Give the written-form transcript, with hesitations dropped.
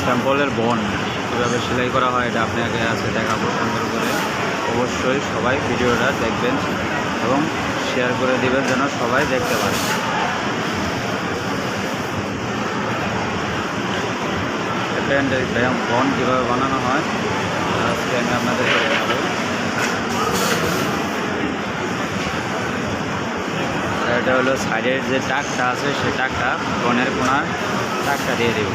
স্যাম্পলের বন কীভাবে সেলাই করা হয় এটা আপনাকে আজকে দেখাবো সুন্দর করে। অবশ্যই সবাই ভিডিওটা দেখবেন এবং শেয়ার করে দিবেন যেন সবাই দেখতে পারে। প্যান্টের বন কীভাবে বানানো হয় আজকে আমি আপনাদেরকে দেখাবো। এটা হলো সাইডের যে টাকটা আছে সেই টাকটা বনের কোনার টাকটা দিয়ে দেব।